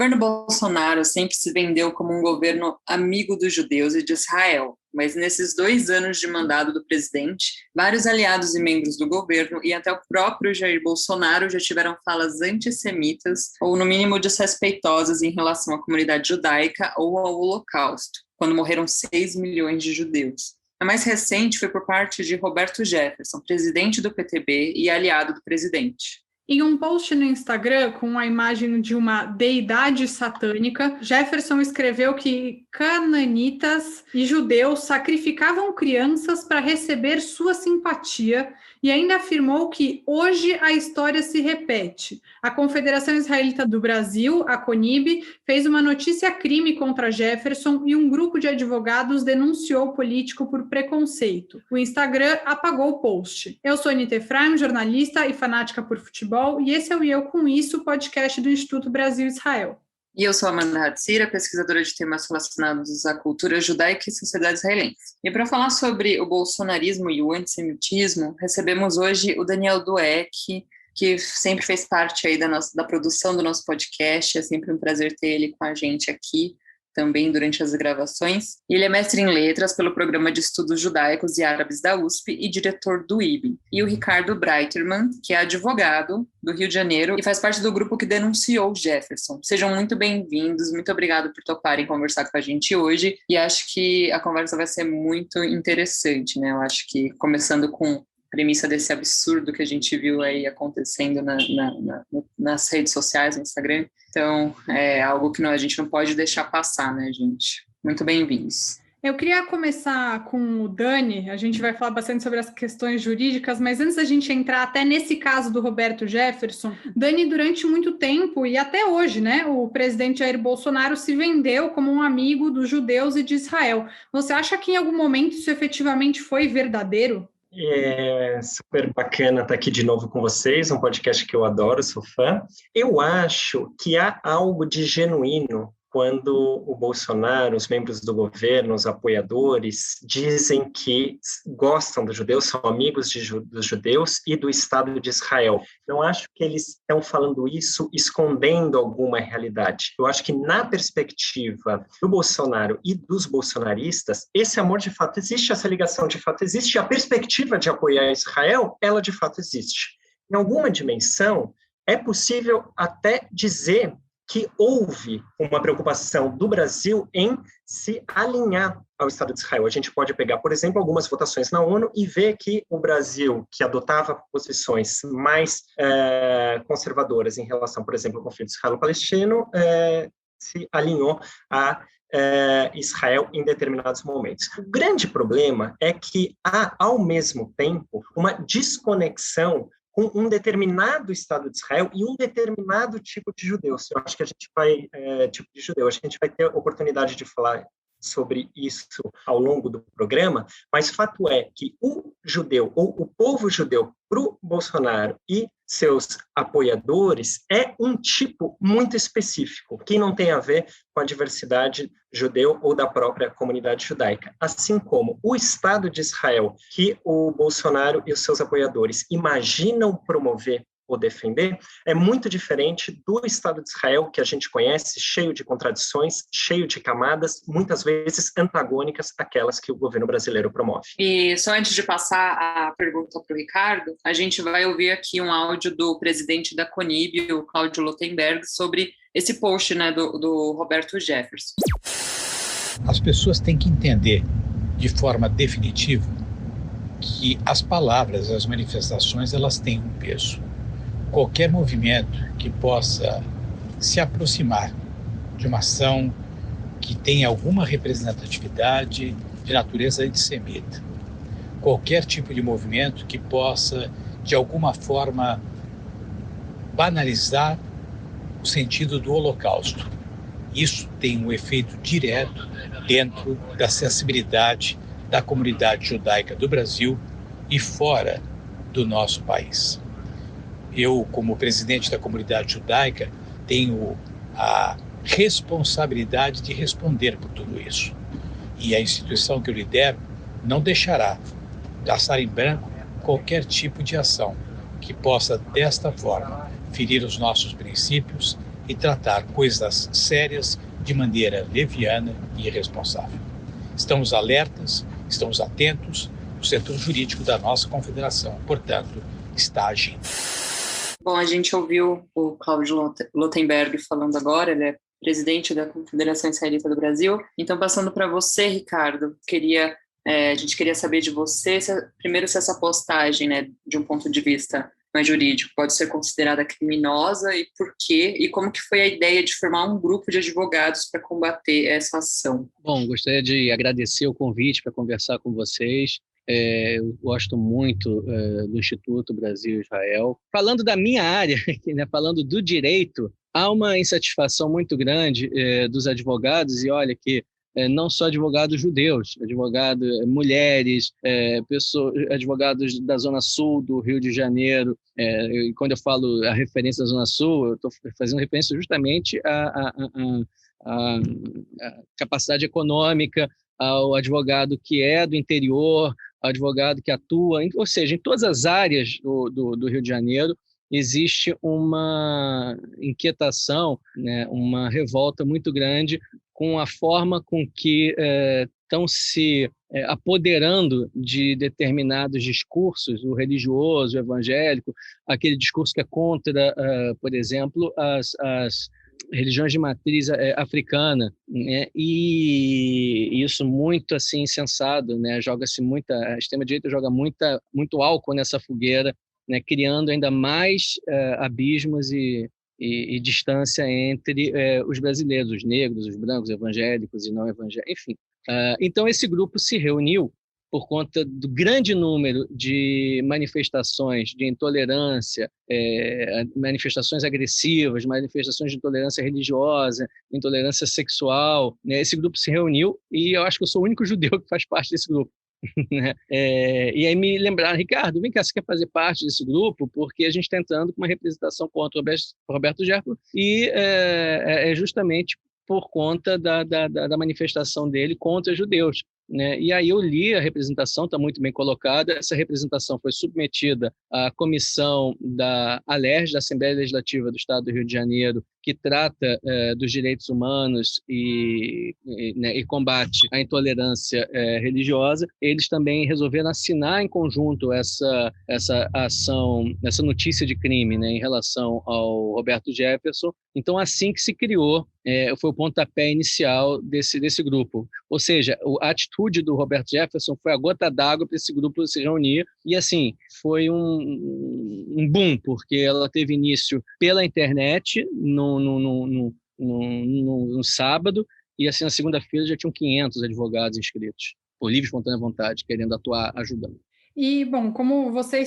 governo Bolsonaro sempre se vendeu como um governo amigo dos judeus e de Israel, mas nesses 2 anos de mandato do presidente, vários aliados e membros do governo e até o próprio Jair Bolsonaro já tiveram falas antissemitas ou, no mínimo, desrespeitosas em relação à comunidade judaica ou ao Holocausto, quando morreram 6 milhões de judeus. A mais recente foi por parte de Roberto Jefferson, presidente do PTB e aliado do presidente. Em um post no Instagram com a imagem de uma deidade satânica, Jefferson escreveu que cananitas e judeus sacrificavam crianças para receber sua simpatia e ainda afirmou que hoje a história se repete. A Confederação Israelita do Brasil, a CONIB, fez uma notícia-crime contra Jefferson e um grupo de advogados denunciou o político por preconceito. O Instagram apagou o post. Eu sou Anita Efraim, jornalista e fanática por futebol, e esse é o Eu Com Isso, podcast do Instituto Brasil-Israel. E eu sou Amanda Hatzira, pesquisadora de temas relacionados à cultura judaica e sociedade israelense. E para falar sobre o bolsonarismo e o antissemitismo, recebemos hoje o Daniel Dweck, que sempre fez parte aí da produção do nosso podcast. É sempre um prazer ter ele com a gente aqui, também durante as gravações. Ele é mestre em letras pelo Programa de Estudos Judaicos e Árabes da USP e diretor do IB. E o Ricardo Breiterman, que é advogado do Rio de Janeiro e faz parte do grupo que denunciou Jefferson. Sejam muito bem-vindos, muito obrigado por toparem conversar com a gente hoje, e acho que a conversa vai ser muito interessante, né? Eu acho que começando com premissa desse absurdo que a gente viu aí acontecendo nas redes sociais, no Instagram. Então, é algo que a gente não pode deixar passar, né, gente? Muito bem-vindos. Eu queria começar com o Dani, a gente vai falar bastante sobre as questões jurídicas, mas antes da gente entrar até nesse caso do Roberto Jefferson, Dani, durante muito tempo e até hoje, né, o presidente Jair Bolsonaro se vendeu como um amigo dos judeus e de Israel. Você acha que em algum momento isso efetivamente foi verdadeiro? É super bacana estar aqui de novo com vocês, um podcast que eu adoro, sou fã. Eu acho que há algo de genuíno quando o Bolsonaro, os membros do governo, os apoiadores, dizem que gostam dos judeus, são amigos dos judeus e do Estado de Israel. Não acho que eles estão falando isso escondendo alguma realidade. Eu acho que na perspectiva do Bolsonaro e dos bolsonaristas, esse amor de fato existe, essa ligação de fato existe, a perspectiva de apoiar Israel, ela de fato existe. Em alguma dimensão, é possível até dizer que houve uma preocupação do Brasil em se alinhar ao Estado de Israel. A gente pode pegar, por exemplo, algumas votações na ONU e ver que o Brasil, que adotava posições mais conservadoras em relação, por exemplo, ao conflito israelo-palestino, se alinhou a Israel em determinados momentos. O grande problema é que há, ao mesmo tempo, uma desconexão com um determinado Estado de Israel e um determinado tipo de judeus. Eu acho que a gente vai, a gente vai ter oportunidade de falar sobre isso ao longo do programa, mas fato é que o judeu, ou o povo judeu, para o Bolsonaro e seus apoiadores, é um tipo muito específico, que não tem a ver com a diversidade judeu ou da própria comunidade judaica. Assim como o Estado de Israel, que o Bolsonaro e os seus apoiadores imaginam promover ou defender, é muito diferente do Estado de Israel que a gente conhece, cheio de contradições, cheio de camadas, muitas vezes antagônicas àquelas que o governo brasileiro promove. E só antes de passar a pergunta para o Ricardo, a gente vai ouvir aqui um áudio do presidente da CONIB, o Cláudio Lotenberg, sobre esse post, né, do Roberto Jefferson. As pessoas têm que entender de forma definitiva que as palavras, as manifestações, elas têm um peso. Qualquer movimento que possa se aproximar de uma ação que tenha alguma representatividade de natureza antissemita, qualquer tipo de movimento que possa, de alguma forma, banalizar o sentido do Holocausto, isso tem um efeito direto dentro da sensibilidade da comunidade judaica do Brasil e fora do nosso país. Eu, como presidente da comunidade judaica, tenho a responsabilidade de responder por tudo isso. E a instituição que eu lidero não deixará passar em branco qualquer tipo de ação que possa, desta forma, ferir os nossos princípios e tratar coisas sérias de maneira leviana e irresponsável. Estamos alertas, estamos atentos, o setor jurídico da nossa confederação, portanto, está agindo. Bom, a gente ouviu o Cláudio Lotenberg falando agora, ele é presidente da Confederação Israelita do Brasil. Então, passando para você, Ricardo, a gente queria saber de você, primeiro, se essa postagem, né, de um ponto de vista mais jurídico, pode ser considerada criminosa e por quê? E como que foi a ideia de formar um grupo de advogados para combater essa ação? Bom, gostaria de agradecer o convite para conversar com vocês. Eu gosto muito do Instituto Brasil-Israel. Falando da minha área, né, falando do direito, há uma insatisfação muito grande dos advogados, e olha que não só advogados judeus, mulheres, advogados da Zona Sul do Rio de Janeiro. E quando eu falo a referência da Zona Sul, eu estou fazendo referência justamente à capacidade econômica, ao advogado que é do interior, ao advogado que atua, ou seja, em todas as áreas do Rio de Janeiro, existe uma inquietação, né, uma revolta muito grande com a forma com que estão se apoderando de determinados discursos, o religioso, o evangélico, aquele discurso que é contra, por exemplo, as religiões de matriz africana, né? E isso muito assim insensado, né? A extrema-direita joga muito álcool nessa fogueira, né? Criando ainda mais abismos e distância entre os brasileiros, os negros, os brancos, evangélicos e não evangélicos, enfim. Então esse grupo se reuniu por conta do grande número de manifestações de intolerância, manifestações agressivas, manifestações de intolerância religiosa, intolerância sexual, né? Esse grupo se reuniu e eu acho que eu sou o único judeu que faz parte desse grupo. E aí me lembraram, Ricardo, vem cá, você quer fazer parte desse grupo? Porque a gente está entrando com uma representação contra o Roberto Jefferson e é justamente por conta da manifestação dele contra judeus, né? E aí eu li a representação, está muito bem colocada. Essa representação foi submetida à comissão da ALERJ, da Assembleia Legislativa do Estado do Rio de Janeiro, que trata dos direitos humanos e combate à intolerância religiosa. Eles também resolveram assinar em conjunto essa ação, essa notícia de crime, né, em relação ao Roberto Jefferson. Então, assim que se criou, foi o pontapé inicial desse grupo. Ou seja, a atitude do Roberto Jefferson foi a gota d'água para esse grupo se reunir. E, assim, foi um boom, porque ela teve início pela internet, no sábado, e assim na segunda-feira já tinham 500 advogados inscritos, por livre e espontânea vontade, querendo atuar, ajudando. E, bom, como você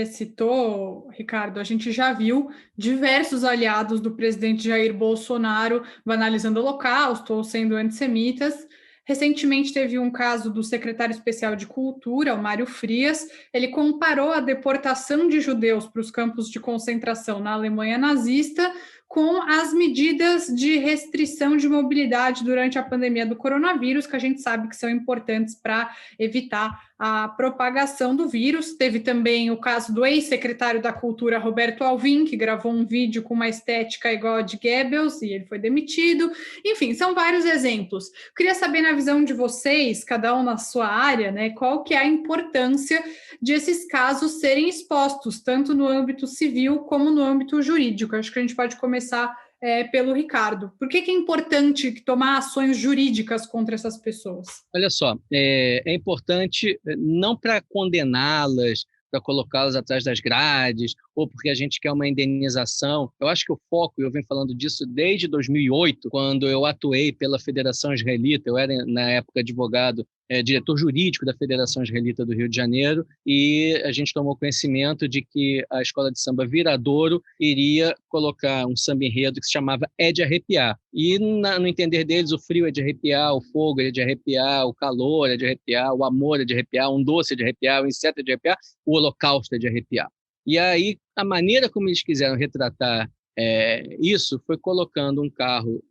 citou, Ricardo, a gente já viu diversos aliados do presidente Jair Bolsonaro banalizando o Holocausto ou sendo antissemitas. Recentemente teve um caso do secretário especial de Cultura, o Mário Frias. Ele comparou a deportação de judeus para os campos de concentração na Alemanha nazista com as medidas de restrição de mobilidade durante a pandemia do coronavírus, que a gente sabe que são importantes para evitar a propagação do vírus. Teve também o caso do ex-secretário da Cultura, Roberto Alvim, que gravou um vídeo com uma estética igual a de Goebbels e ele foi demitido. Enfim, são vários exemplos. Queria saber, na visão de vocês, cada um na sua área, né, qual que é a importância de esses casos serem expostos, tanto no âmbito civil como no âmbito jurídico. Acho que a gente pode começar pelo Ricardo. Por que é importante tomar ações jurídicas contra essas pessoas? Olha só, é importante não para condená-las, para colocá-las atrás das grades, ou porque a gente quer uma indenização. Eu acho que o foco, eu venho falando disso desde 2008, quando eu atuei pela Federação Israelita. Eu era, na época, advogado, diretor jurídico da Federação Israelita do Rio de Janeiro, e a gente tomou conhecimento de que a escola de samba Viradouro iria colocar um samba-enredo que se chamava É de Arrepiar. E, no entender deles, o frio é de arrepiar, o fogo é de arrepiar, o calor é de arrepiar, o amor é de arrepiar, um doce é de arrepiar, o inseto é de arrepiar, o holocausto é de arrepiar. E aí, a maneira como eles quiseram retratar isso foi colocando um carro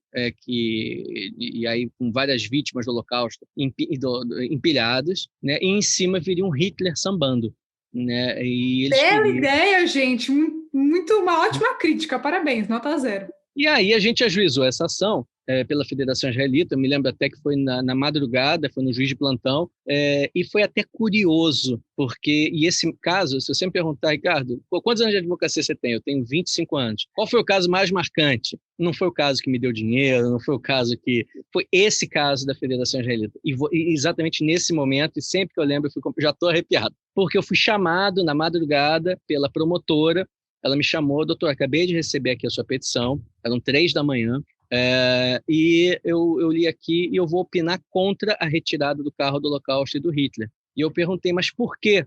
e aí com várias vítimas do Holocausto empilhadas, né? E em cima viria um Hitler sambando, né? E eles Bela ideia, gente! Muito uma ótima crítica, parabéns, nota 0. E aí a gente ajuizou essa ação pela Federação Israelita, eu me lembro até que foi na madrugada, foi no juiz de plantão, e foi até curioso, porque, e esse caso, se você me perguntar, Ricardo, quantos anos de advocacia você tem? Eu tenho 25 anos. Qual foi o caso mais marcante? Não foi o caso que me deu dinheiro, não foi o caso que... Foi esse caso da Federação Israelita. E exatamente nesse momento, e sempre que eu lembro, já estou arrepiado, porque eu fui chamado na madrugada pela promotora. Ela me chamou: doutor, acabei de receber aqui a sua petição, eram 3 da manhã, e eu li aqui e eu vou opinar contra a retirada do carro do Holocausto e do Hitler. E eu perguntei, mas por quê?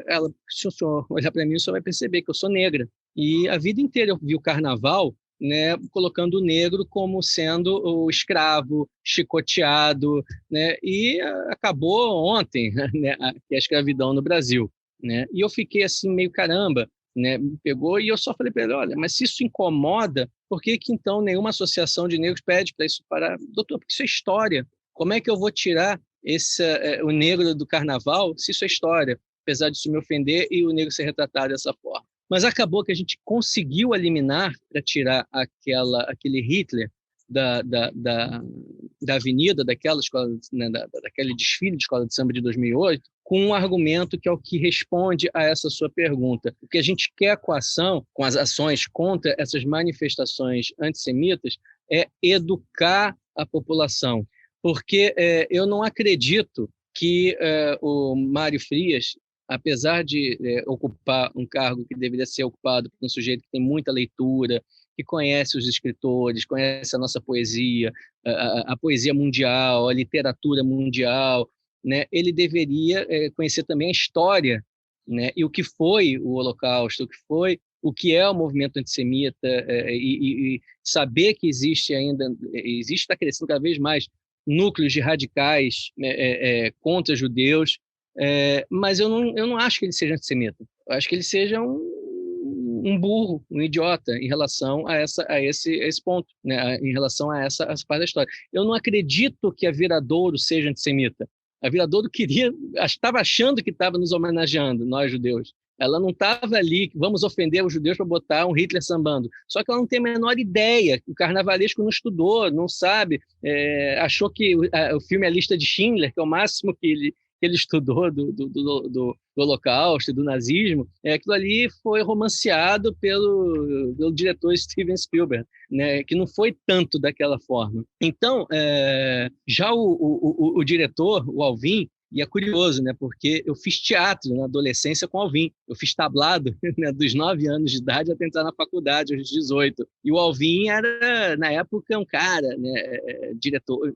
Ela: se o senhor olhar para mim, o senhor vai perceber que eu sou negra. E a vida inteira eu vi o carnaval, né, colocando o negro como sendo o escravo, chicoteado, né, e acabou ontem, né, a escravidão no Brasil, né? E eu fiquei assim meio caramba, né, me pegou, e eu só falei para ele: olha, mas se isso incomoda, por que então nenhuma associação de negros pede para isso parar? Doutor, porque isso é história. Como é que eu vou tirar o negro do carnaval se isso é história? Apesar disso me ofender e o negro ser retratado dessa forma. Mas acabou que a gente conseguiu eliminar, para tirar aquele Hitler da avenida, daquela escola, né, daquele desfile de escola de samba de 2008, com um argumento que é o que responde a essa sua pergunta. O que a gente quer com a ação, com as ações contra essas manifestações antissemitas, é educar a população. Porque eu não acredito que o Mário Frias, apesar de ocupar um cargo que deveria ser ocupado por um sujeito que tem muita leitura, que conhece os escritores, conhece a nossa poesia, a poesia mundial, a literatura mundial, né? Ele deveria conhecer também a história, né? E o que foi o Holocausto, o que é o movimento antissemita, e saber que está crescendo cada vez mais núcleos de radicais contra judeus, mas eu não acho que ele seja antissemita. Eu acho que ele seja um burro, um idiota em relação a esse ponto, né? Em relação a essa parte da história. Eu não acredito que a Viradouro seja antissemita. A Viradouro estava achando que estava nos homenageando, nós judeus. Ela não estava ali, vamos ofender os judeus para botar um Hitler sambando. Só que ela não tem a menor ideia. O carnavalesco não estudou, não sabe. Achou que o filme A Lista de Schindler, que é o máximo que ele estudou do Holocausto, do nazismo, aquilo ali foi romanceado pelo diretor Steven Spielberg, né, que não foi tanto daquela forma. Então, já o diretor, o Alvin, e é curioso, né, porque eu fiz teatro na adolescência com o Alvin. Eu fiz tablado, né, dos 9 anos de idade até entrar na faculdade, aos 18. E o Alvin era, na época, um cara, né, diretor,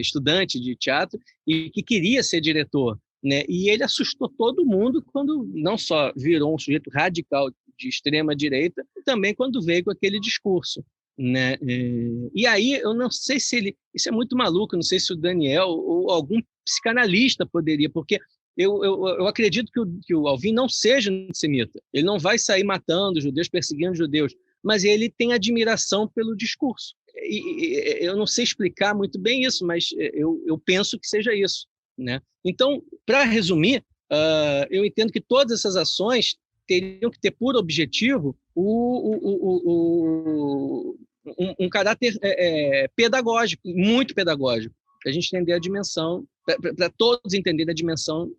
estudante de teatro, e que queria ser diretor, né? E ele assustou todo mundo quando não só virou um sujeito radical de extrema direita, também quando veio com aquele discurso, né? E aí eu não sei se isso é muito maluco, não sei se o Daniel ou algum psicanalista poderia, porque eu acredito que o Alvin não seja antissemita, ele não vai sair matando judeus, perseguindo judeus, mas ele tem admiração pelo discurso. E eu não sei explicar muito bem isso, mas eu penso que seja isso, né? Então, para resumir, eu entendo que todas essas ações teriam que ter por objetivo um caráter pedagógico, muito pedagógico, para a gente entender a dimensão, para todos entenderem a dimensão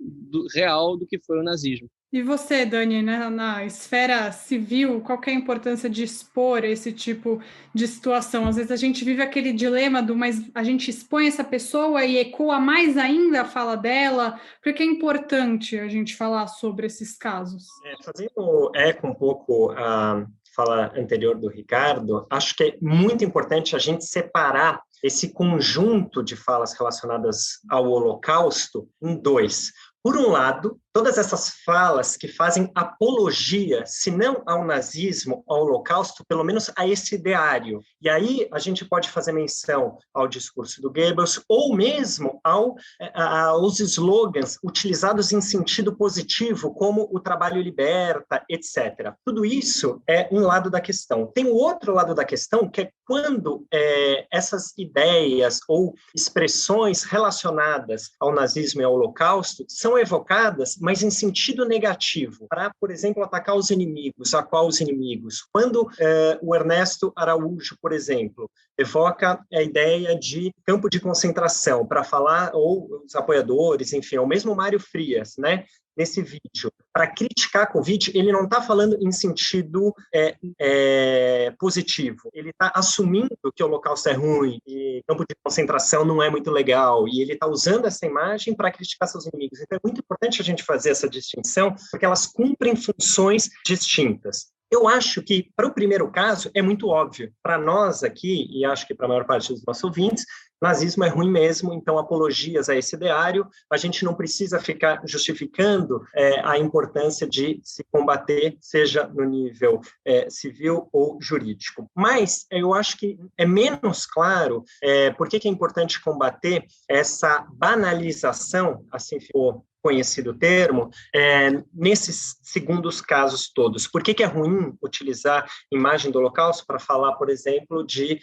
real do que foi o nazismo. E você, Dani, né, na esfera civil, qual que é a importância de expor esse tipo de situação? Às vezes a gente vive aquele dilema mas a gente expõe essa pessoa e ecoa mais ainda a fala dela. Por que é importante a gente falar sobre esses casos? Fazendo eco um pouco a fala anterior do Ricardo, acho que é muito importante a gente separar esse conjunto de falas relacionadas ao Holocausto em 2. Por um lado, todas essas falas que fazem apologia, se não ao nazismo, ao Holocausto, pelo menos a esse ideário. E aí a gente pode fazer menção ao discurso do Goebbels ou mesmo aos slogans utilizados em sentido positivo, como o trabalho liberta, etc. Tudo isso é um lado da questão. Tem o outro lado da questão, que é quando essas ideias ou expressões relacionadas ao nazismo e ao Holocausto são evocadas mas em sentido negativo, para, por exemplo, atacar os inimigos, acuar os inimigos. Quando o Ernesto Araújo, por exemplo, evoca a ideia de campo de concentração para falar, ou os apoiadores, enfim, ou mesmo Mário Frias, né? Nesse vídeo, para criticar a Covid, ele não está falando em sentido positivo. Ele está assumindo que o Holocausto é ruim, e campo de concentração não é muito legal, e ele está usando essa imagem para criticar seus inimigos. Então é muito importante a gente fazer essa distinção, porque elas cumprem funções distintas. Eu acho que, para o primeiro caso, é muito óbvio. Para nós aqui, e acho que para a maior parte dos nossos ouvintes, nazismo é ruim mesmo, então apologias a esse ideário, a gente não precisa ficar justificando a importância de se combater, seja no nível civil ou jurídico. Mas eu acho que é menos claro por que é importante combater essa banalização, assim ficou conhecido o termo, nesses segundos casos todos. Por que é ruim utilizar imagem do Holocausto para falar, por exemplo, de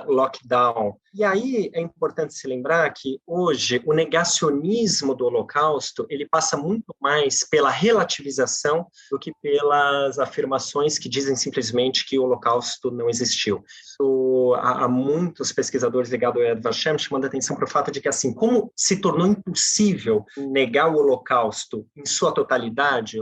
lockdown? E aí é importante se lembrar que hoje o negacionismo do Holocausto ele passa muito mais pela relativização do que pelas afirmações que dizem simplesmente que o Holocausto não existiu. Há muitos pesquisadores ligados ao Yad Vashem chamando a atenção para o fato de que, assim, como se tornou impossível negar o Holocausto em sua totalidade,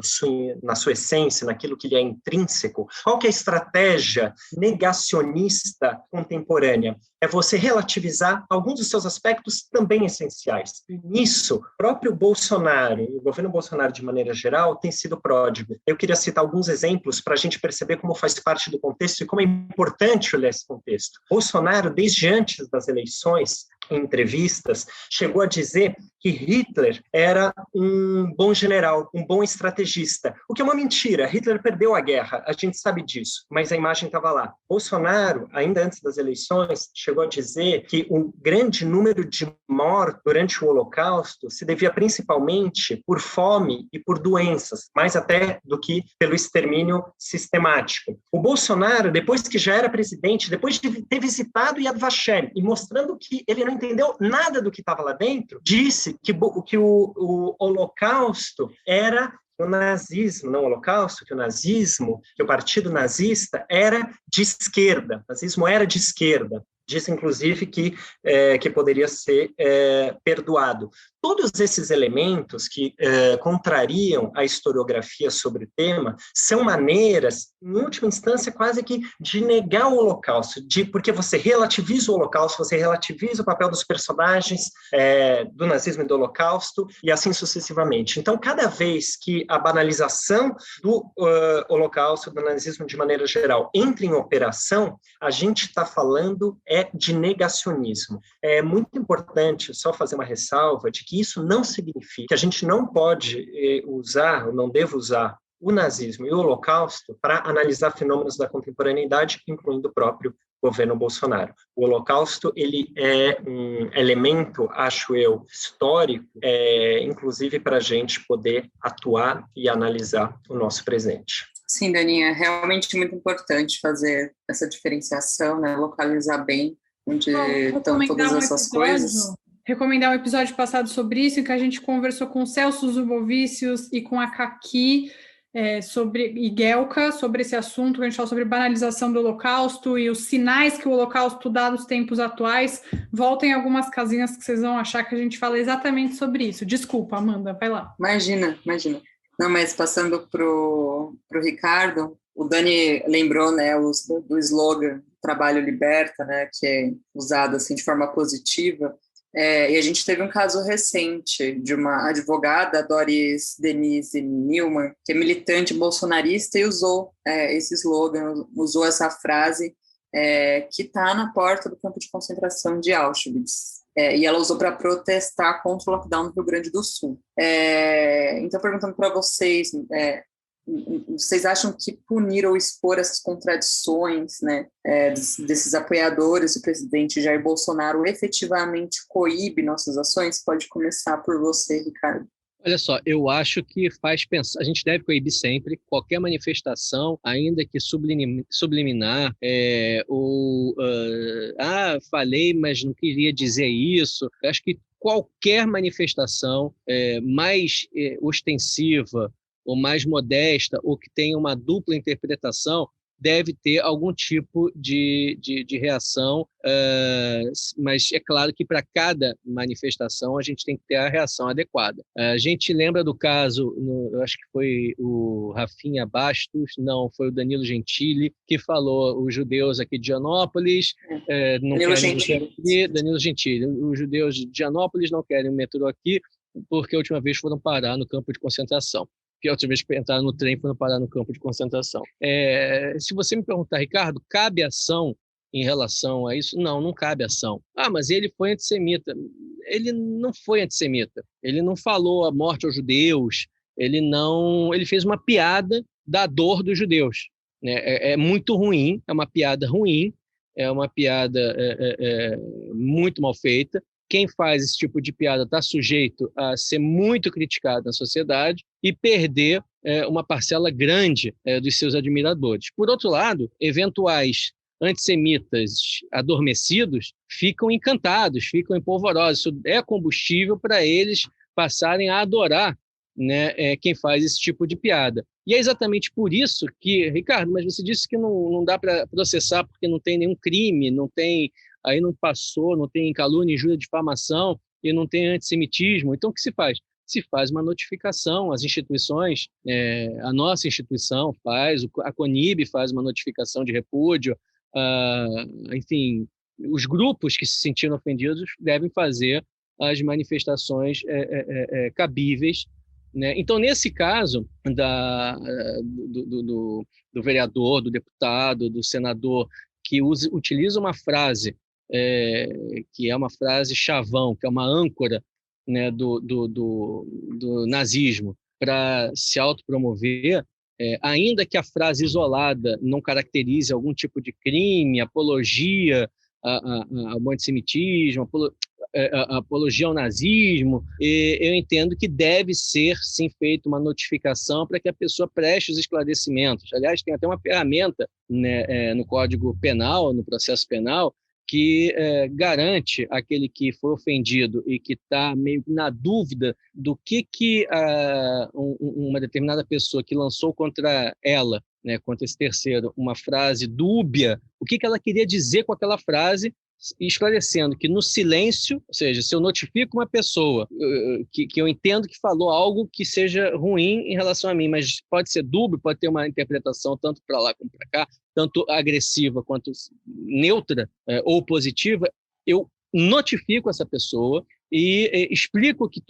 na sua essência, naquilo que lhe é intrínseco, qual que é a estratégia negacionista contemporânea? É você relativizar alguns dos seus aspectos também essenciais. E nisso, o próprio Bolsonaro, e o governo Bolsonaro de maneira geral, tem sido pródigo. Eu queria citar alguns exemplos para a gente perceber como faz parte do contexto e como é importante olhar esse contexto. Bolsonaro, desde antes das eleições, em entrevistas, chegou a dizer que Hitler era um bom general, um bom estrategista, o que é uma mentira. Hitler perdeu a guerra, a gente sabe disso, mas a imagem estava lá. Bolsonaro, ainda antes das eleições, chegou a dizer que um grande número de mortes durante o Holocausto se devia principalmente por fome e por doenças, mais até do que pelo extermínio sistemático. O Bolsonaro, depois que já era presidente, depois de ter visitado Yad Vashem e mostrando que ele não entendeu nada do que estava lá dentro, disse que o Holocausto era o nazismo, não o Holocausto, que o nazismo, que o partido nazista era de esquerda, o nazismo era de esquerda. Disse, inclusive, que poderia ser perdoado. Todos esses elementos que contrariam a historiografia sobre o tema são maneiras, em última instância, quase que de negar o Holocausto, porque você relativiza o Holocausto, você relativiza o papel dos personagens do nazismo e do Holocausto, e assim sucessivamente. Então, cada vez que a banalização do Holocausto, do nazismo de maneira geral, entra em operação, a gente está falando de negacionismo. É muito importante só fazer uma ressalva de que isso não significa que a gente não pode usar, ou não deva usar, o nazismo e o Holocausto para analisar fenômenos da contemporaneidade, incluindo o próprio governo Bolsonaro. O Holocausto, ele é um elemento, acho eu, histórico, inclusive para a gente poder atuar e analisar o nosso presente. Sim, Daninha, é realmente muito importante fazer essa diferenciação, né? Localizar bem onde estão todas essas coisas. Recomendar um episódio passado sobre isso, em que a gente conversou com o Celso Zubovicius e com a Kaki e Gelka sobre esse assunto, que a gente falou sobre banalização do Holocausto e os sinais que o Holocausto dá nos tempos atuais. Voltem algumas casinhas que vocês vão achar que a gente fala exatamente sobre isso. Desculpa, Amanda, vai lá. Imagina. Não, mas passando pro Ricardo, o Dani lembrou, né, do slogan Trabalho Liberta, né, que é usado assim de forma positiva. E a gente teve um caso recente de uma advogada, Doris Denise Newman, que é militante bolsonarista e usou esse slogan, usou essa frase que está na porta do campo de concentração de Auschwitz. E ela usou para protestar contra o lockdown no Rio Grande do Sul. Então, perguntando para vocês, vocês acham que punir ou expor essas contradições, né, desses apoiadores do presidente Jair Bolsonaro efetivamente coíbe nossas ações? Pode começar por você, Ricardo. Olha só, eu acho que faz pensar, a gente deve coibir sempre qualquer manifestação, ainda que subliminar, falei, mas não queria dizer isso. Eu acho que qualquer manifestação mais ostensiva ou mais modesta, ou que tenha uma dupla interpretação, deve ter algum tipo de reação, mas é claro que para cada manifestação a gente tem que ter a reação adequada. A gente lembra do caso, eu acho que foi o Rafinha Bastos, não, foi o Danilo Gentili, que falou: os judeus aqui de Gianópolis não querem metrô aqui. Danilo Gentili, os judeus de Gianópolis não querem metrô aqui porque a última vez foram parar no campo de concentração. Que a outra vez que entraram no trem foram parar no campo de concentração. Se você me perguntar, Ricardo, cabe ação em relação a isso? Não, não cabe ação. Mas ele foi antissemita. Ele não foi antissemita. Ele não falou a morte aos judeus. Ele fez uma piada da dor dos judeus. É muito ruim, é uma piada ruim, é uma piada muito mal feita. Quem faz esse tipo de piada está sujeito a ser muito criticado na sociedade e perder uma parcela grande dos seus admiradores. Por outro lado, eventuais antissemitas adormecidos ficam encantados, ficam empolvorosos. Isso é combustível para eles passarem a adorar, né, quem faz esse tipo de piada. E é exatamente por isso que, Ricardo, mas você disse que não dá para processar porque não tem nenhum crime, aí não passou, não tem calúnia, injúria, difamação e não tem antissemitismo. Então, o que se faz? Se faz uma notificação, as instituições, a nossa instituição faz, a CONIB faz uma notificação de repúdio, enfim, os grupos que se sentiram ofendidos devem fazer as manifestações cabíveis, né? Então, nesse caso do vereador, do deputado, do senador, que utiliza uma frase que é uma frase chavão, que é uma âncora, né, do nazismo, para se autopromover, ainda que a frase isolada não caracterize algum tipo de crime, apologia ao antissemitismo, apologia ao nazismo, eu entendo que deve ser, sim, feita uma notificação para que a pessoa preste os esclarecimentos. Aliás, tem até uma ferramenta, né, no Código Penal, no processo penal, que garante aquele que foi ofendido e que está meio na dúvida do que uma determinada pessoa que lançou contra ela, né, contra esse terceiro, uma frase dúbia, o que ela queria dizer com aquela frase, esclarecendo que no silêncio, ou seja, se eu notifico uma pessoa que eu entendo que falou algo que seja ruim em relação a mim, mas pode ser dúbio, pode ter uma interpretação tanto para lá como para cá, tanto agressiva quanto neutra ou positiva, eu notifico essa pessoa e explico que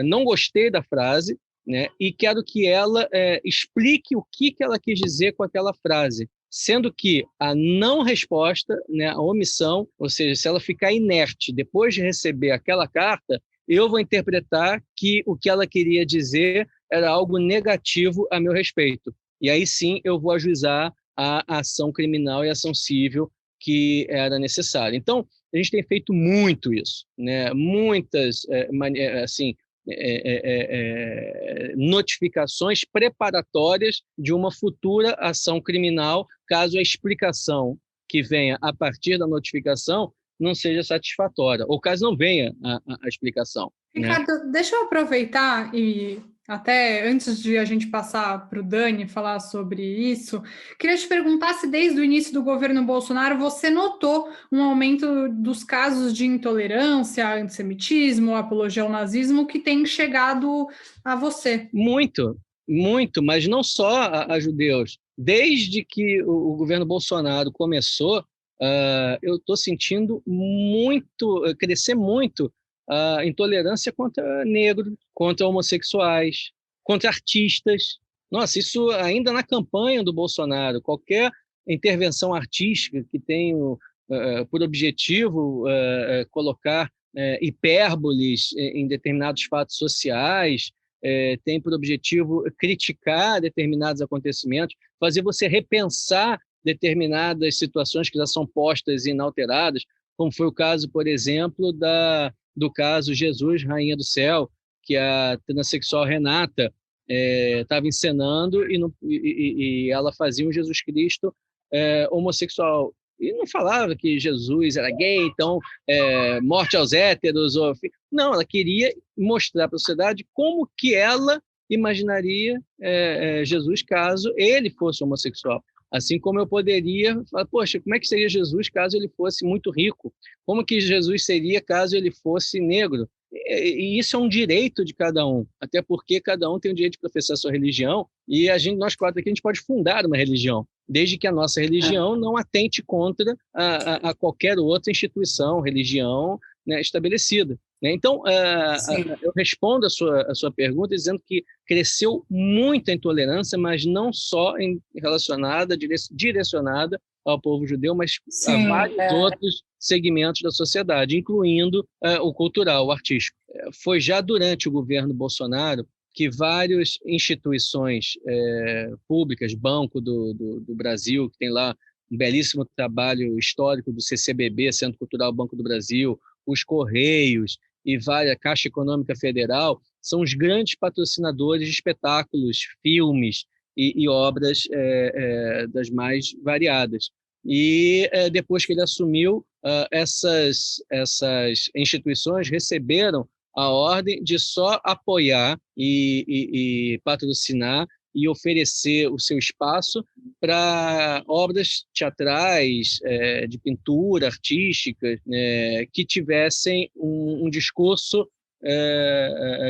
não gostei da frase, né, e quero que ela explique o que ela quis dizer com aquela frase. Sendo que a não resposta, né, a omissão, ou seja, se ela ficar inerte depois de receber aquela carta, eu vou interpretar que o que ela queria dizer era algo negativo a meu respeito. E aí sim eu vou ajuizar a ação criminal e a ação civil que era necessária. Então, a gente tem feito muito isso, né? Muitas notificações preparatórias de uma futura ação criminal, caso a explicação que venha a partir da notificação não seja satisfatória, ou caso não venha a explicação. Ricardo, né? Deixa eu aproveitar e até antes de a gente passar para o Dani falar sobre isso, queria te perguntar se desde o início do governo Bolsonaro você notou um aumento dos casos de intolerância, antissemitismo, apologia ao nazismo que tem chegado a você. Muito, muito, mas não só a judeus. Desde que o governo Bolsonaro começou, eu estou sentindo crescer muito a intolerância contra negros, contra homossexuais, contra artistas. Nossa, isso ainda na campanha do Bolsonaro, qualquer intervenção artística que tenha por objetivo colocar hipérboles em determinados fatos sociais, tem por objetivo criticar determinados acontecimentos, fazer você repensar determinadas situações que já são postas e inalteradas, como foi o caso, por exemplo, do caso Jesus, Rainha do Céu, que a transexual Renata estava encenando e ela fazia um Jesus Cristo homossexual. E não falava que Jesus era gay, então morte aos héteros. Não, ela queria mostrar para a sociedade como que ela imaginaria Jesus caso ele fosse homossexual. Assim como eu poderia falar, poxa, como é que seria Jesus caso ele fosse muito rico? Como que Jesus seria caso ele fosse negro? E isso é um direito de cada um, até porque cada um tem o direito de professar sua religião, e nós quatro aqui, a gente pode fundar uma religião, desde que a nossa religião não atente contra a qualquer outra instituição, religião, né, estabelecida. Então, eu respondo a sua pergunta dizendo que cresceu muito a intolerância, mas não só direcionada ao povo judeu, mas a vários outros segmentos da sociedade, incluindo o cultural, o artístico. Foi já durante o governo Bolsonaro que várias instituições públicas, Banco do Brasil, que tem lá um belíssimo trabalho histórico do CCBB, Centro Cultural Banco do Brasil, os Correios e a Caixa Econômica Federal, são os grandes patrocinadores de espetáculos, filmes e obras das mais variadas. E depois que ele assumiu, essas instituições receberam a ordem de só apoiar e patrocinar e oferecer o seu espaço para obras teatrais, de pintura artística, que tivessem um discurso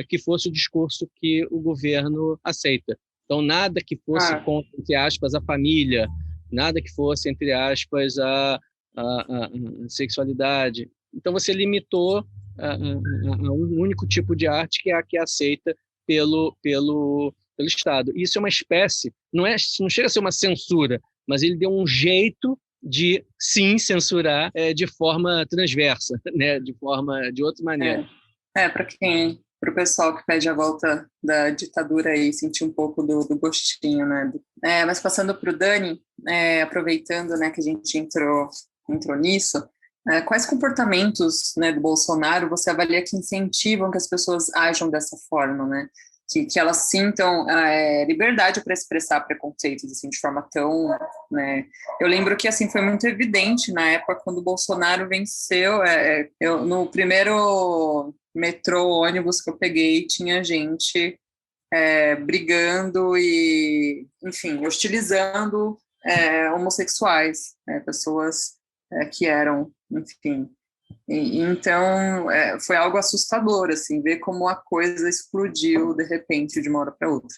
que fosse o discurso que o governo aceita. Então, nada que fosse contra, entre aspas, a família, nada que fosse, entre aspas, a sexualidade. Então, você limitou a um único tipo de arte, que é a que é aceita pelo Estado. Isso é uma espécie, não chega a ser uma censura, mas ele deu um jeito de, sim, censurar de forma transversa, né? De outra maneira. Para o pessoal que pede a volta da ditadura aí, sentir um pouco do gostinho, né? Mas passando para o Dani, aproveitando, né, que a gente entrou nisso, quais comportamentos, né, do Bolsonaro você avalia que incentivam que as pessoas ajam dessa forma, né? Que elas sintam liberdade para expressar preconceitos assim, de forma tão, né? Eu lembro que assim foi muito evidente na época quando o Bolsonaro venceu. No primeiro metrô, ônibus que eu peguei, tinha gente brigando e, enfim, hostilizando homossexuais, pessoas que eram, enfim. Então, foi algo assustador, assim, ver como a coisa explodiu de repente, de uma hora para outra.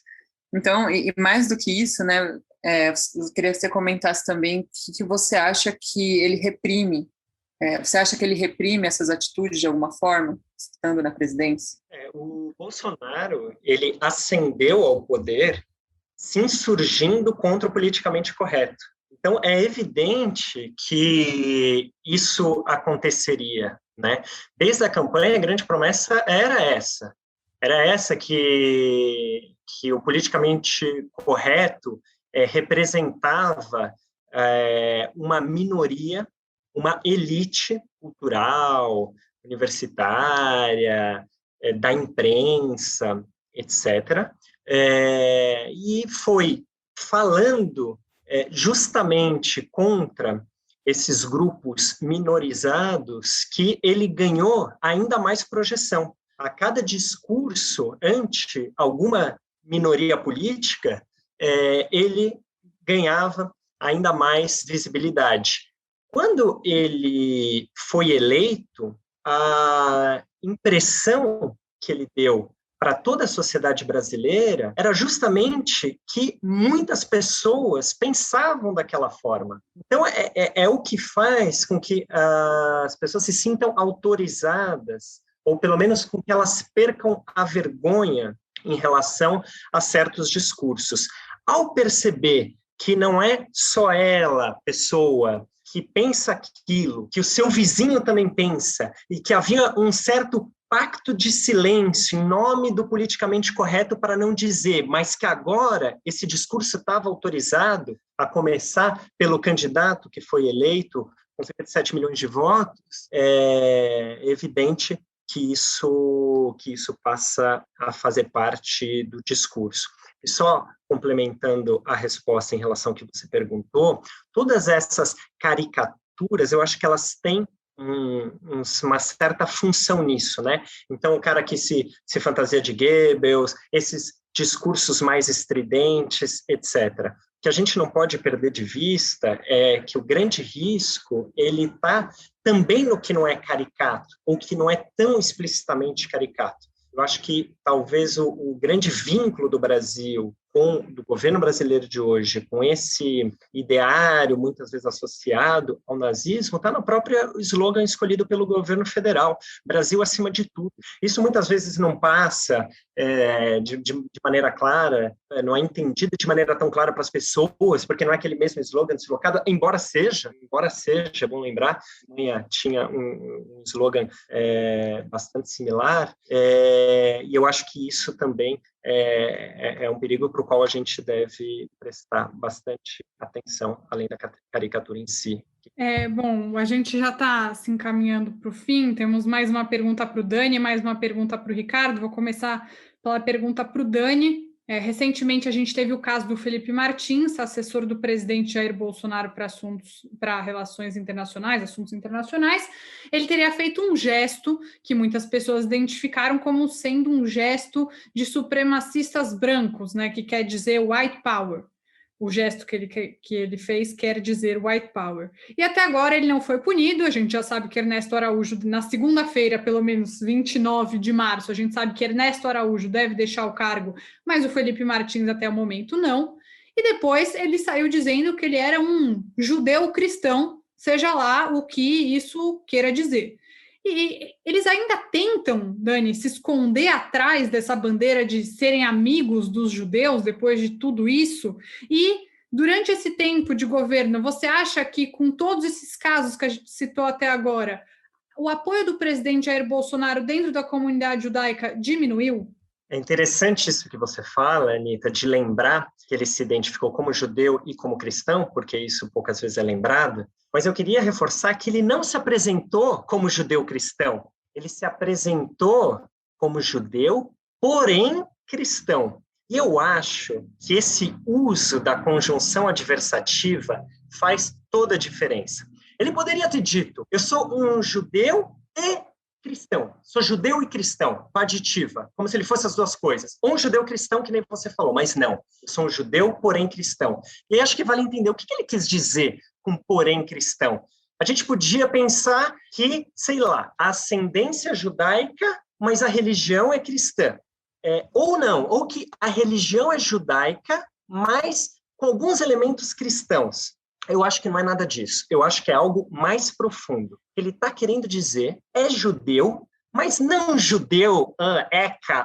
Então, e mais do que isso, né, eu queria que você comentasse também o que você acha que ele reprime. Você acha que ele reprime essas atitudes de alguma forma, estando na presidência? O Bolsonaro, ele ascendeu ao poder se insurgindo contra o politicamente correto. Então, é evidente que isso aconteceria, né? Desde a campanha, a grande promessa era essa que o politicamente correto representava uma minoria, uma elite cultural, universitária, da imprensa, etc. E foi falando justamente contra esses grupos minorizados que ele ganhou ainda mais projeção. A cada discurso ante alguma minoria política, ele ganhava ainda mais visibilidade. Quando ele foi eleito, a impressão que ele deu para toda a sociedade brasileira era justamente que muitas pessoas pensavam daquela forma. Então, é o que faz com que as pessoas se sintam autorizadas, ou pelo menos com que elas percam a vergonha em relação a certos discursos. Ao perceber que não é só ela, pessoa, que pensa aquilo, que o seu vizinho também pensa, e que havia um certo pacto de silêncio em nome do politicamente correto para não dizer, mas que agora esse discurso estava autorizado, a começar pelo candidato que foi eleito com cerca de 7 milhões de votos, é evidente que isso passa a fazer parte do discurso. E só complementando a resposta em relação ao que você perguntou, todas essas caricaturas culturas, eu acho que elas têm uma certa função nisso, né? Então, o cara que se fantasia de Goebbels, esses discursos mais estridentes, etc. O que a gente não pode perder de vista é que o grande risco, ele está também no que não é caricato, ou que não é tão explicitamente caricato. Eu acho que talvez o grande vínculo do Brasil, do governo brasileiro de hoje, com esse ideário muitas vezes associado ao nazismo, está no próprio slogan escolhido pelo governo federal, Brasil acima de tudo. Isso muitas vezes não passa de maneira clara, não é entendido de maneira tão clara para as pessoas, porque não é aquele mesmo slogan deslocado, embora seja, é bom lembrar, tinha um slogan bastante similar, e eu acho que isso também é um perigo para o qual a gente deve prestar bastante atenção, além da caricatura em si. Bom, a gente já está se encaminhando para o fim, temos mais uma pergunta para o Dani, mais uma pergunta para o Ricardo. Vou começar pela pergunta para o Dani. Recentemente a gente teve o caso do Felipe Martins, assessor do presidente Jair Bolsonaro para relações internacionais, assuntos internacionais. Ele teria feito um gesto que muitas pessoas identificaram como sendo um gesto de supremacistas brancos, né, que quer dizer white power. O gesto que ele fez quer dizer white power. E até agora ele não foi punido. A gente já sabe que Ernesto Araújo, na segunda-feira, pelo menos 29 de março, a gente sabe que Ernesto Araújo deve deixar o cargo, mas o Felipe Martins até o momento não. E depois ele saiu dizendo que ele era um judeu cristão, seja lá o que isso queira dizer. E eles ainda tentam, Dani, se esconder atrás dessa bandeira de serem amigos dos judeus depois de tudo isso. E durante esse tempo de governo, você acha que com todos esses casos que a gente citou até agora, o apoio do presidente Jair Bolsonaro dentro da comunidade judaica diminuiu? É interessante isso que você fala, Anitta, de lembrar que ele se identificou como judeu e como cristão, porque isso poucas vezes é lembrado, mas eu queria reforçar que ele não se apresentou como judeu cristão, ele se apresentou como judeu, porém cristão. E eu acho que esse uso da conjunção adversativa faz toda a diferença. Ele poderia ter dito, eu sou um judeu e cristão, sou judeu e cristão, com aditiva, como se ele fosse as duas coisas. Ou um judeu cristão, que nem você falou, mas não. Eu sou um judeu, porém cristão. E aí acho que vale entender o que ele quis dizer com porém cristão. A gente podia pensar que, sei lá, a ascendência judaica, mas a religião é cristã. Ou não, ou que a religião é judaica, mas com alguns elementos cristãos. Eu acho que não é nada disso. Eu acho que é algo mais profundo. Ele está querendo dizer, é judeu, mas não um judeu,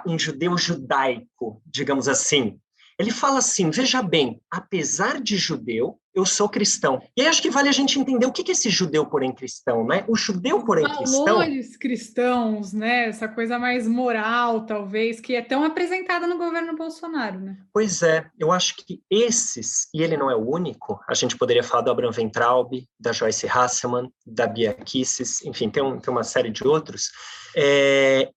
um judeu judaico, digamos assim. Ele fala assim, veja bem, apesar de judeu, eu sou cristão. E aí acho que vale a gente entender o que é esse judeu porém cristão, né? O judeu porém cristão... Valores cristãos, né? Essa coisa mais moral, talvez, que é tão apresentada no governo Bolsonaro, né? Pois é, eu acho que esses, e ele não é o único, a gente poderia falar do Abraham Weintraub, da Joyce Hasselman, da Bia Kicis, enfim, tem uma série de outros,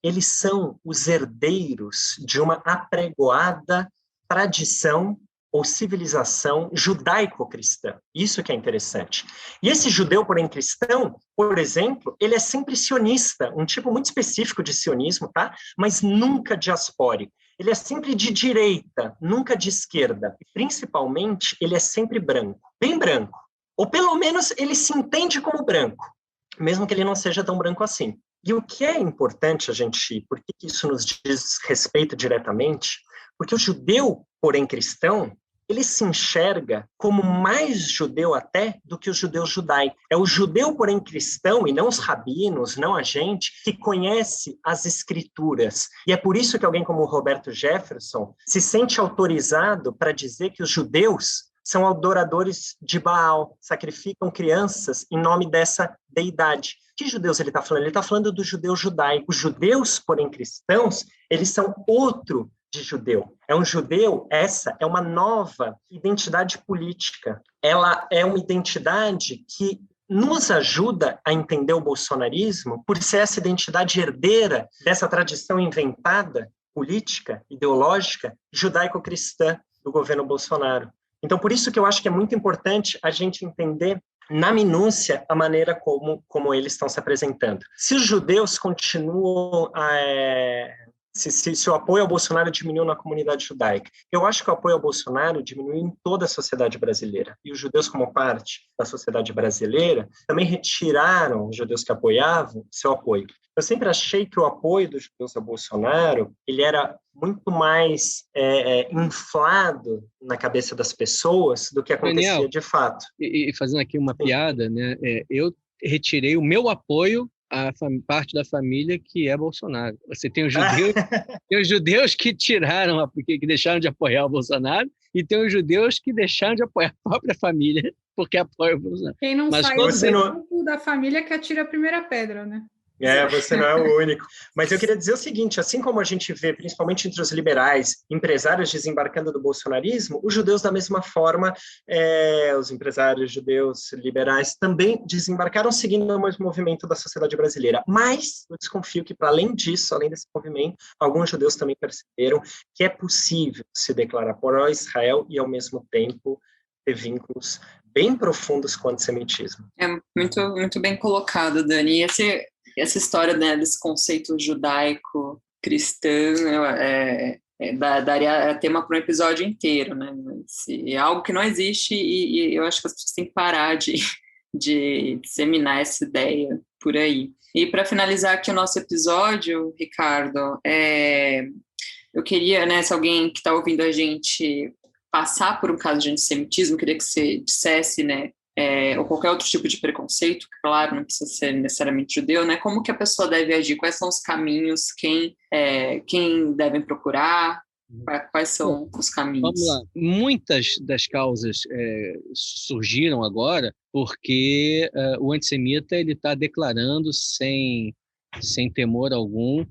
eles são os herdeiros de uma apregoada tradição ou civilização judaico-cristã. Isso que é interessante. E esse judeu, porém cristão, por exemplo, ele é sempre sionista, um tipo muito específico de sionismo, tá? Mas nunca diaspórico. Ele é sempre de direita, nunca de esquerda. E, principalmente, ele é sempre branco, bem branco. Ou, pelo menos, ele se entende como branco, mesmo que ele não seja tão branco assim. E o que é importante a gente... Por que isso nos diz respeito diretamente? Porque o judeu, porém cristão, ele se enxerga como mais judeu até do que o judeu judaico. É o judeu, porém cristão, e não os rabinos, não a gente, que conhece as escrituras. E é por isso que alguém como o Roberto Jefferson se sente autorizado para dizer que os judeus são adoradores de Baal, sacrificam crianças em nome dessa deidade. Que judeus ele está falando? Ele está falando do judeu judaico. Os judeus, porém cristãos, eles são outro de judeu. É um judeu, essa é uma nova identidade política. Ela é uma identidade que nos ajuda a entender o bolsonarismo por ser essa identidade herdeira dessa tradição inventada, política, ideológica, judaico-cristã do governo Bolsonaro. Então, por isso que eu acho que é muito importante a gente entender na minúcia, a maneira como eles estão se apresentando. Se os judeus continuam se o apoio ao Bolsonaro diminuiu na comunidade judaica. Eu acho que o apoio ao Bolsonaro diminuiu em toda a sociedade brasileira. E os judeus, como parte da sociedade brasileira, também retiraram, os judeus que apoiavam, seu apoio. Eu sempre achei que o apoio dos judeus ao Bolsonaro ele era muito mais inflado na cabeça das pessoas do que acontecia Daniel, de fato. E fazendo aqui uma piada, né? Eu retirei o meu apoio a parte da família que é Bolsonaro. Você tem os judeus que tiraram, que deixaram de apoiar o Bolsonaro, e tem os judeus que deixaram de apoiar a própria família porque apoiam o Bolsonaro. Quem não saiu do grupo da família que atira a primeira pedra, né? Você não é o único. Mas eu queria dizer o seguinte, assim como a gente vê, principalmente entre os liberais, empresários desembarcando do bolsonarismo, os judeus, da mesma forma, os empresários judeus liberais também desembarcaram seguindo o mesmo movimento da sociedade brasileira. Mas eu desconfio que, para além disso, além desse movimento, alguns judeus também perceberam que é possível se declarar pró-Israel e, ao mesmo tempo, ter vínculos bem profundos com o antissemitismo. É muito, muito bem colocado, Dani. E essa história, né, desse conceito judaico-cristão daria tema para um episódio inteiro, né? É algo que não existe e eu acho que as pessoas têm que parar de disseminar essa ideia por aí. E para finalizar aqui o nosso episódio, Ricardo, eu queria, né, se alguém que está ouvindo a gente passar por um caso de antissemitismo, queria que você dissesse, né, ou qualquer outro tipo de preconceito, claro, não precisa ser necessariamente judeu, né? Como que a pessoa deve agir? Quais são os caminhos? Quem devem procurar? Quais são os caminhos? Vamos lá. Muitas das causas surgiram agora porque o antissemita ele está declarando sem temor algum,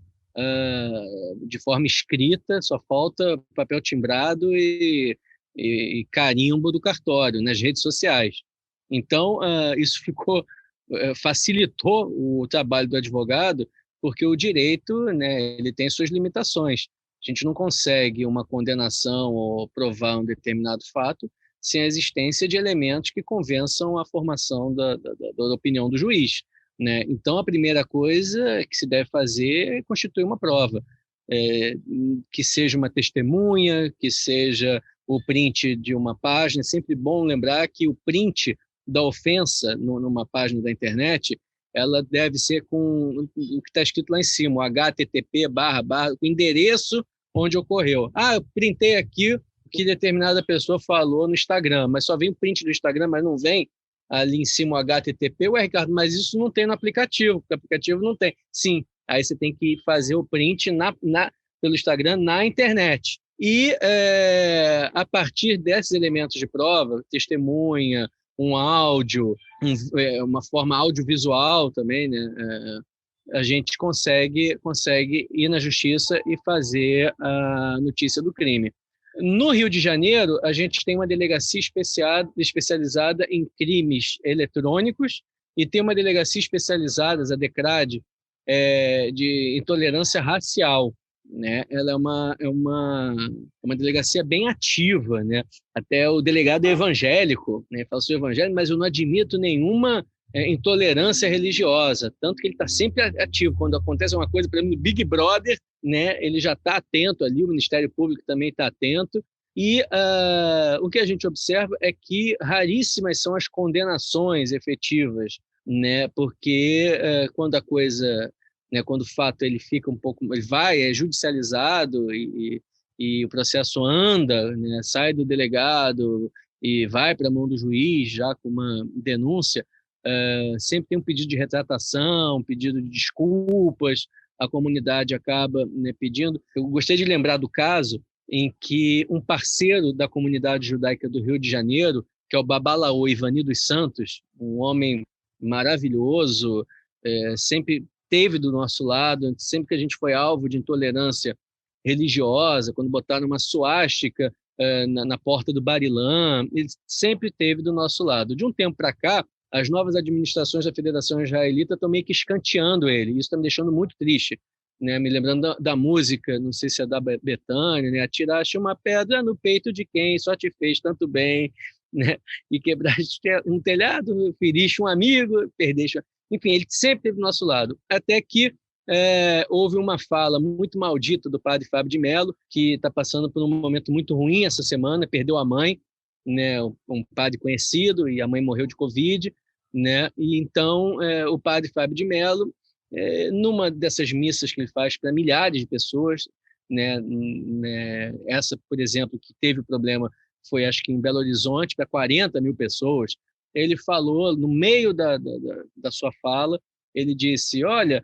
de forma escrita, só falta papel timbrado e carimbo do cartório nas redes sociais. Então, isso facilitou o trabalho do advogado, porque o direito, né, ele tem suas limitações. A gente não consegue uma condenação ou provar um determinado fato sem a existência de elementos que convençam a formação da opinião do juiz, né? Então, a primeira coisa que se deve fazer é constituir uma prova, que seja uma testemunha, que seja o print de uma página. É sempre bom lembrar que o print da ofensa numa página da internet, ela deve ser com o que está escrito lá em cima, o http // o endereço onde ocorreu. Eu printei aqui o que determinada pessoa falou no Instagram, mas só vem o print do Instagram, mas não vem ali em cima o http. Ué, Ricardo, mas isso não tem no aplicativo, porque o aplicativo não tem. Sim, aí você tem que fazer o print pelo Instagram na internet. E a partir desses elementos de prova, testemunha, um áudio, uma forma audiovisual também, né? A gente consegue ir na justiça e fazer a notícia do crime. No Rio de Janeiro, a gente tem uma delegacia especializada em crimes eletrônicos e tem uma delegacia especializada, a DECRAD, de intolerância racial, né? Ela é uma delegacia bem ativa, né? Até o delegado é evangélico, né? Fala, sou evangélico, mas eu não admito nenhuma intolerância religiosa, tanto que ele está sempre ativo. Quando acontece uma coisa, por exemplo, no Big Brother, né? Ele já está atento ali, o Ministério Público também está atento, e o que a gente observa é que raríssimas são as condenações efetivas, né? Porque quando a coisa, né, quando o fato ele fica é judicializado e o processo anda, né, sai do delegado e vai para a mão do juiz já com uma denúncia, sempre tem um pedido de retratação, um pedido de desculpas, a comunidade acaba, né, pedindo. Eu gostei de lembrar do caso em que um parceiro da comunidade judaica do Rio de Janeiro, que é o Babalaô Ivani dos Santos, um homem maravilhoso, sempre esteve do nosso lado, sempre que a gente foi alvo de intolerância religiosa, quando botaram uma suástica na porta do Barilã, ele sempre esteve do nosso lado. De um tempo para cá, as novas administrações da Federação Israelita estão meio que escanteando ele, e isso está me deixando muito triste, né? Me lembrando da música, não sei se é da Bethânia, né? Atiraste uma pedra no peito de quem só te fez tanto bem. né? E quebraste um telhado, feriste um amigo, perdeste... Enfim, ele sempre esteve do nosso lado. Até que houve uma fala muito maldita do padre Fábio de Mello, que está passando por um momento muito ruim essa semana, perdeu a mãe, né? Um padre conhecido, e a mãe morreu de Covid, né? E então o padre Fábio de Mello, numa dessas missas que ele faz para milhares de pessoas, né? Essa, por exemplo, que teve o problema, foi acho que em Belo Horizonte, para 40 mil pessoas. Ele falou, no meio da sua fala, ele disse: olha,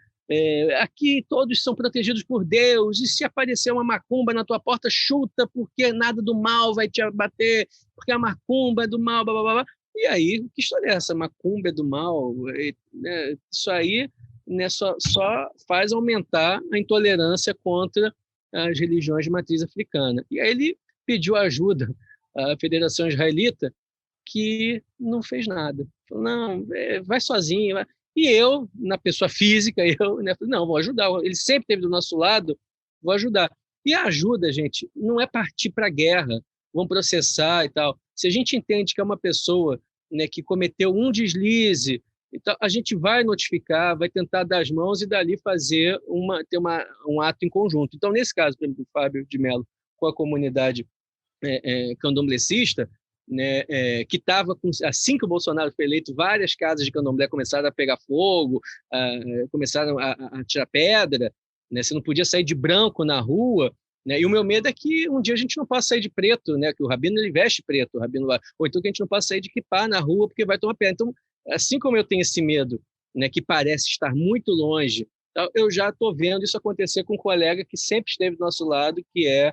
aqui todos são protegidos por Deus, e se aparecer uma macumba na tua porta, chuta, porque nada do mal vai te abater, porque a macumba é do mal, blá, blá, blá. E aí, que história é essa? Macumba é do mal? Isso aí, né, só faz aumentar a intolerância contra as religiões de matriz africana. E aí ele pediu ajuda à Federação Israelita, que não fez nada. Falou: não, vai sozinho. Vai. E eu, na pessoa física, né, falei: não, vou ajudar. Ele sempre esteve do nosso lado, vou ajudar. E a ajuda, gente, não é partir para a guerra, vão processar e tal. Se a gente entende que é uma pessoa, né, que cometeu um deslize, então a gente vai notificar, vai tentar dar as mãos e dali fazer ter um ato em conjunto. Então, nesse caso, por exemplo, o Fábio de Mello com a comunidade candomblecista, né, que estava, assim que o Bolsonaro foi eleito, várias casas de candomblé começaram a pegar fogo, começaram a tirar pedra, né, você não podia sair de branco na rua, né, e o meu medo é que um dia a gente não possa sair de preto, né, que o rabino ele veste preto, o rabino lá, ou então que a gente não possa sair de kippá na rua porque vai tomar pedra. Então, assim como eu tenho esse medo, né, que parece estar muito longe, eu já estou vendo isso acontecer com um colega que sempre esteve do nosso lado, que é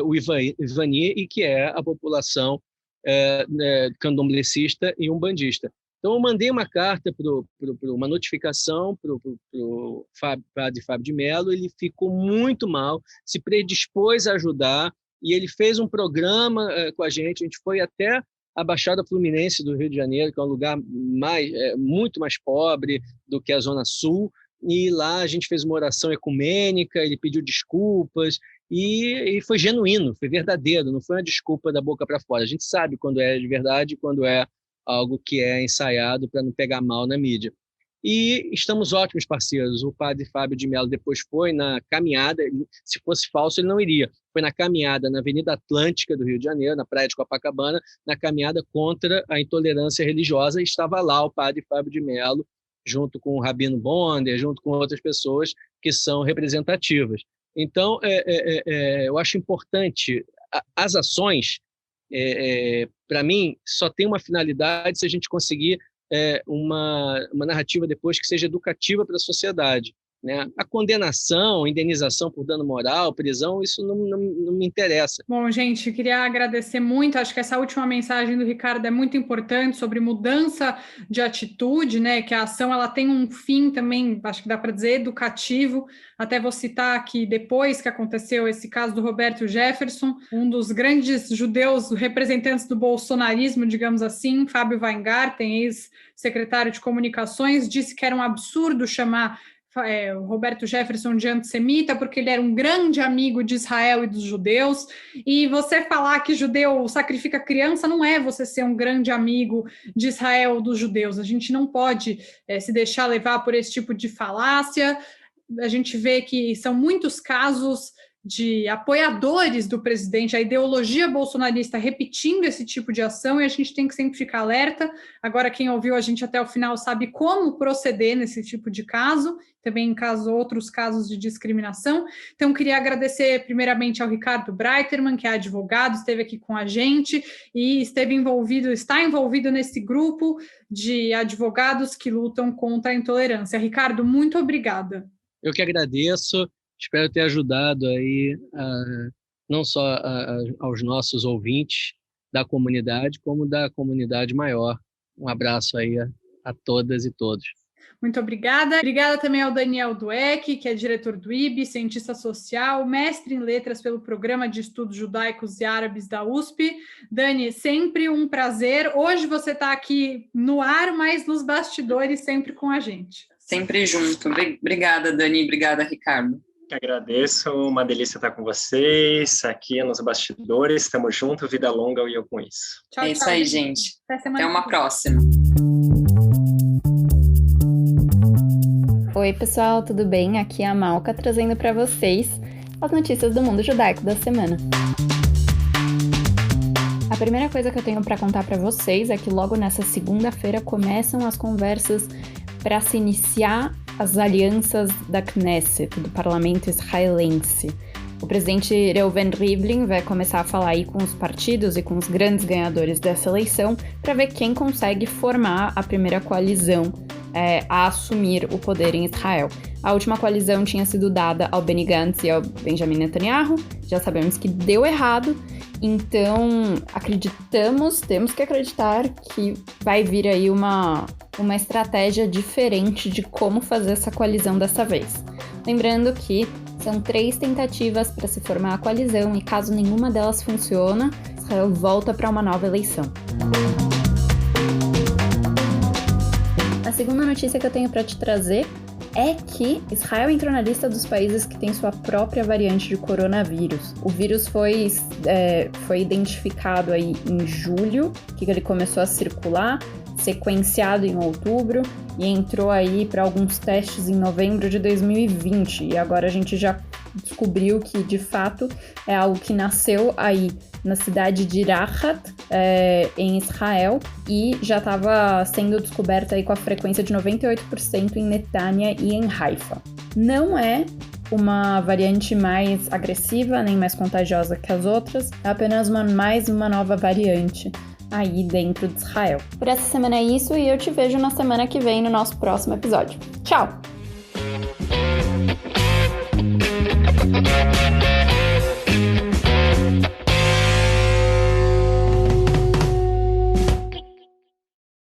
o Ivani, e que é a população candomblecista e umbandista. Então, eu mandei uma carta, uma notificação para o padre Fábio de Mello. Ele ficou muito mal, se predispôs a ajudar, e ele fez um programa com a gente foi até a Baixada Fluminense do Rio de Janeiro, que é um lugar muito mais pobre do que a Zona Sul, e lá a gente fez uma oração ecumênica, ele pediu desculpas, e foi genuíno, foi verdadeiro, não foi uma desculpa da boca para fora. A gente sabe quando é de verdade e quando é algo que é ensaiado para não pegar mal na mídia. E estamos ótimos parceiros. O padre Fábio de Mello depois foi na caminhada, se fosse falso ele não iria, foi na caminhada na Avenida Atlântica do Rio de Janeiro, na praia de Copacabana, na caminhada contra a intolerância religiosa, e estava lá o padre Fábio de Mello, junto com o Rabino Bonder, junto com outras pessoas que são representativas. Então, eu acho importante, as ações, para mim, só tem uma finalidade se a gente conseguir uma narrativa depois que seja educativa para a sociedade, né? A condenação, indenização por dano moral, prisão, isso não me interessa. Bom, gente, eu queria agradecer muito. Acho que essa última mensagem do Ricardo é muito importante sobre mudança de atitude, né? Que a ação ela tem um fim também, acho que dá para dizer, educativo. Até vou citar que depois que aconteceu esse caso do Roberto Jefferson, um dos grandes judeus representantes do bolsonarismo, digamos assim, Fábio Weingarten, ex-secretário de comunicações, disse que era um absurdo chamar o Roberto Jefferson de antissemita, porque ele era um grande amigo de Israel e dos judeus, e você falar que judeu sacrifica criança não é você ser um grande amigo de Israel ou dos judeus. A gente não pode se deixar levar por esse tipo de falácia. A gente vê que são muitos casos de apoiadores do presidente, a ideologia bolsonarista repetindo esse tipo de ação, e a gente tem que sempre ficar alerta. Agora, quem ouviu a gente até o final sabe como proceder nesse tipo de caso, também em outros casos de discriminação. Então, queria agradecer primeiramente ao Ricardo Breiterman, que é advogado, esteve aqui com a gente e está envolvido nesse grupo de advogados que lutam contra a intolerância. Ricardo, muito obrigada. Eu que agradeço. Espero ter ajudado aí não só aos nossos ouvintes da comunidade, como da comunidade maior. Um abraço aí a todas e todos. Muito obrigada. Obrigada também ao Daniel Dweck, que é diretor do IB, cientista social, mestre em letras pelo Programa de Estudos Judaicos e Árabes da USP. Dani, sempre um prazer. Hoje você está aqui no ar, mas nos bastidores, sempre com a gente. Sempre junto. Obrigada, Dani. Obrigada, Ricardo. que agradeço, uma delícia estar com vocês, aqui nos bastidores, estamos juntos, vida longa e eu com isso. Tchau, É isso aí, gente. Até uma próxima. Oi, pessoal, tudo bem? Aqui é a Malca trazendo para vocês as notícias do mundo judaico da semana. A primeira coisa que eu tenho para contar para vocês é que logo nessa segunda-feira começam as conversas para se iniciar as alianças da Knesset, do parlamento israelense. O presidente Reuven Rivlin vai começar a falar aí com os partidos e com os grandes ganhadores dessa eleição para ver quem consegue formar a primeira coalizão a assumir o poder em Israel. A última coalizão tinha sido dada ao Benny Gantz e ao Benjamin Netanyahu, já sabemos que deu errado, então temos que acreditar que vai vir aí uma estratégia diferente de como fazer essa coalizão dessa vez. Lembrando que são 3 tentativas para se formar a coalizão e caso nenhuma delas funcione, Israel volta para uma nova eleição. A segunda notícia que eu tenho para te trazer é que Israel entrou na lista dos países que tem sua própria variante de coronavírus. O vírus foi identificado aí em julho, que ele começou a circular, sequenciado em outubro e entrou aí para alguns testes em novembro de 2020. E agora a gente já descobriu que, de fato, é algo que nasceu aí na cidade de Rahat, em Israel, e já estava sendo descoberto aí com a frequência de 98% em Netanya e em Haifa. Não é uma variante mais agressiva nem mais contagiosa que as outras, é apenas mais uma nova variante aí dentro de Israel. Por essa semana é isso e eu te vejo na semana que vem no nosso próximo episódio. Tchau!